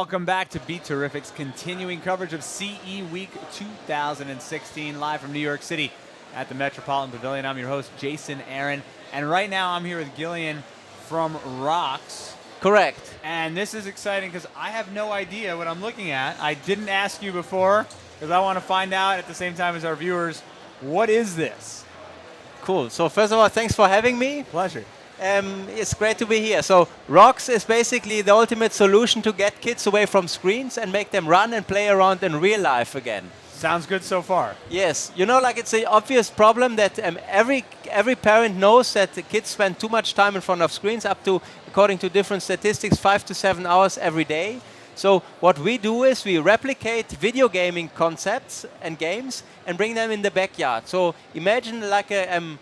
Welcome back to BeTerrific's continuing coverage of CE Week 2016, live from New York City at the Metropolitan Pavilion. I'm your host, Jason Aaron, and right now I'm here with Gillian from Rockz. Correct. And this is exciting because I have no idea what I'm looking at. I didn't ask you before because I want to find out at the same time as our viewers, what is this? Cool. So first of all, thanks for having me. Pleasure. It's great to be here. So Rockz is basically the ultimate solution to get kids away from screens and make them run and play around in real life again. Sounds good so far. Yes. You know, like it's an obvious problem that every parent knows that the kids spend too much time in front of screens, up to, according to different statistics, 5 to 7 hours every day. So what we do is we replicate video gaming concepts and games and bring them in the backyard. So imagine like a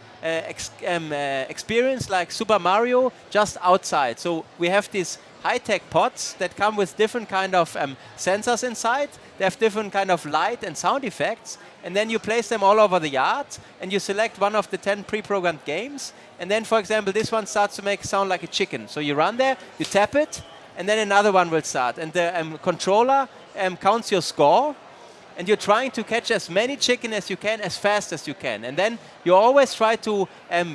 experience like Super Mario just outside. So we have these high-tech pods that come with different kind of sensors inside. They have different kind of light and sound effects, and then you place them all over the yard and you select one of the 10 pre-programmed games, and then for example this one starts to make sound like a chicken. So you run there, you tap it, and then another one will start, and the controller counts your score, and you're trying to catch as many chicken as you can, as fast as you can. And then you always try to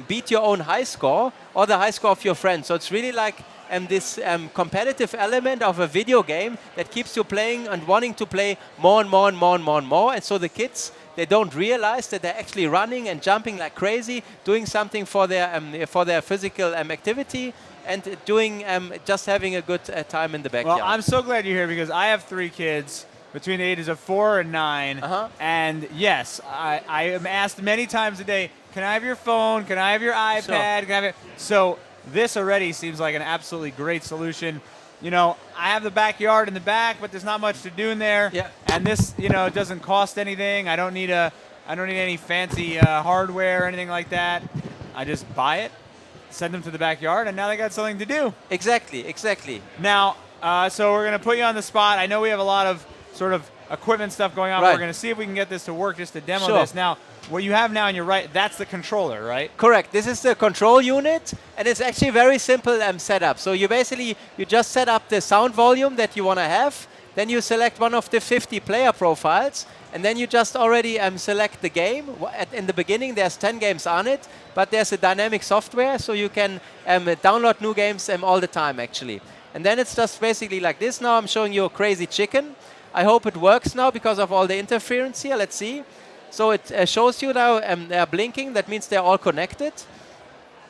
beat your own high score or the high score of your friends. So it's really like this competitive element of a video game that keeps you playing and wanting to play more and more and more and more and more. And so the kids, they don't realize that they're actually running and jumping like crazy, doing something for their physical activity, and doing just having a good time in the backyard. Well, I'm so glad you're here because I have 3 kids between the ages of 4 and 9. And yes, I am asked many times a day, can I have your phone? Can I have your iPad? Sure. Can I have it? So this already seems like an absolutely great solution. You know, I have the backyard in the back, but there's not much to do in there. Yeah. And this, you know, it doesn't cost anything. I don't need any fancy hardware or anything like that. I just buy it, send them to the backyard, and now they got something to do. Exactly. Now, so we're going to put you on the spot. I know we have a lot of sort of equipment stuff going on. Right. We're going to see if we can get this to work just to demo Sure. this. Now, what you have now on your right, that's the controller, right? Correct. This is the control unit, and it's actually very simple setup. So you just set up the sound volume that you want to have. Then you select one of the 50 player profiles, and then you just already select the game. In the beginning, there's 10 games on it, but there's a dynamic software, so you can download new games all the time, actually. And then it's just basically like this. Now I'm showing you a crazy chicken. I hope it works now because of all the interference here. Let's see. So it shows you now they're blinking. That means they're all connected.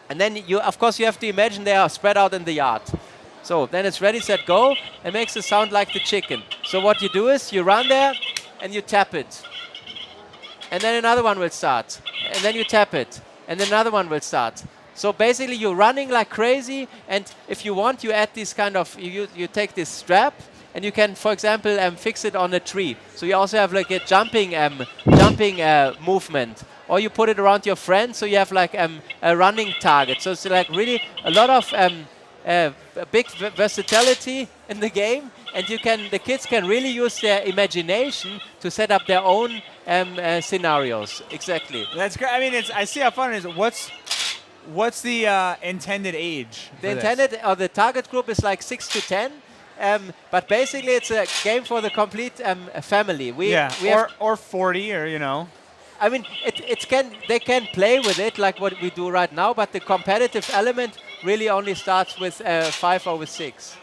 And then of course, you have to imagine they are spread out in the yard. So then it's ready, set, go. It makes a sound like the chicken. So what you do is you run there and you tap it. And then another one will start. And then you tap it. And then another one will start. So basically you're running like crazy. And if you want, you add this kind of, you take this strap, and you can, for example, fix it on a tree. So you also have like a jumping movement. Or you put it around your friend, so you have like a running target. So it's like really a lot of big versatility in the game, and the kids can really use their imagination to set up their own scenarios. Exactly. That's great. I mean, I see how fun it is. What's the intended age? The target group is like 6 to 10. But basically, it's a game for the complete family. Or 40, or you know. I mean, they can play with it like what we do right now, but the competitive element really only starts with 5 or with 6.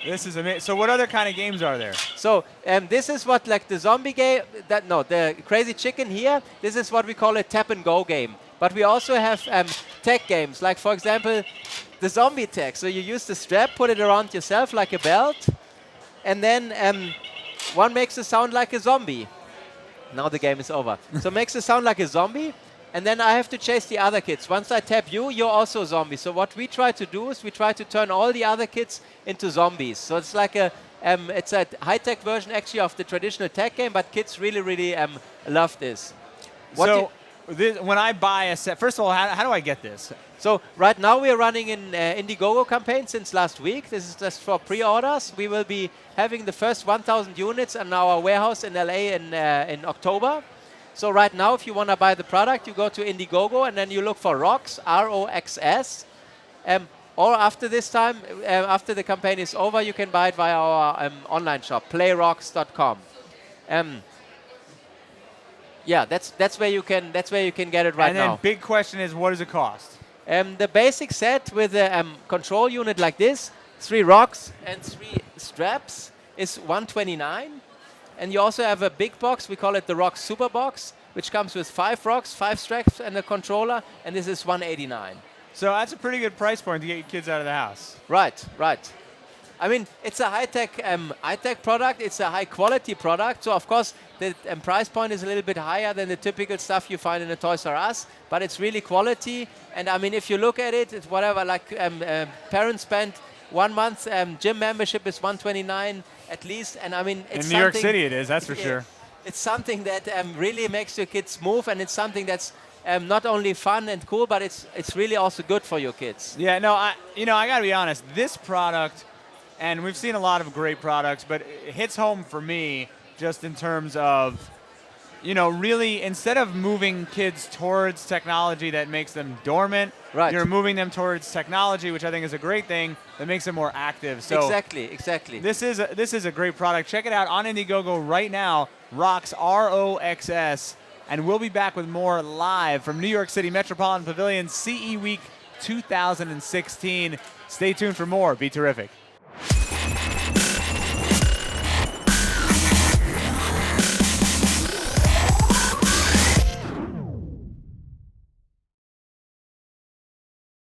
This is amazing. So what other kind of games are there? So this is what like the zombie game. The crazy chicken here. This is what we call a tap and go game. But we also have tech games, like for example, the zombie tech. So you use the strap, put it around yourself like a belt, and then one makes a sound like a zombie. Now the game is over. So it makes a sound like a zombie, and then I have to chase the other kids. Once I tap you, you're also a zombie. So what we try to do is we try to turn all the other kids into zombies. So it's like it's a high-tech version actually of the traditional tech game, but kids really love this. When I buy a set, first of all, how do I get this? So right now we are running an Indiegogo campaign since last week. This is just for pre-orders. We will be having the first 1,000 units in our warehouse in LA in October. So right now, if you want to buy the product, you go to Indiegogo and then you look for Rockz, R-O-X-S. Or after this time, after the campaign is over, you can buy it via our online shop, playrockz.com. Yeah, that's where you can get it right And then now. big question is, what does it cost? The basic set with a control unit like this, 3 rocks and 3 straps, is $129. And you also have a big box. We call it the Rockz Super Box, which comes with 5 rocks, 5 straps, and a controller. And this is $189. So that's a pretty good price point to get your kids out of the house. Right, right. I mean, it's a high-tech product. It's a high-quality product. So, of course, the price point is a little bit higher than the typical stuff you find in a Toys R Us. But it's really quality. And, I mean, if you look at it, it's whatever, like parents spend 1 month gym membership is $129 at least. And, I mean, it's in New York City it is, that's for sure. It's something that really makes your kids move. And it's something that's not only fun and cool, but it's really also good for your kids. Yeah, no, I got to be honest. This product, and we've seen a lot of great products, but it hits home for me just in terms of, really instead of moving kids towards technology that makes them dormant, right, you're moving them towards technology, which I think is a great thing, that makes them more active. So exactly. This is a great product. Check it out on Indiegogo right now, Rockz, ROXS. And we'll be back with more live from New York City Metropolitan Pavilion CE Week 2016. Stay tuned for more. Be terrific.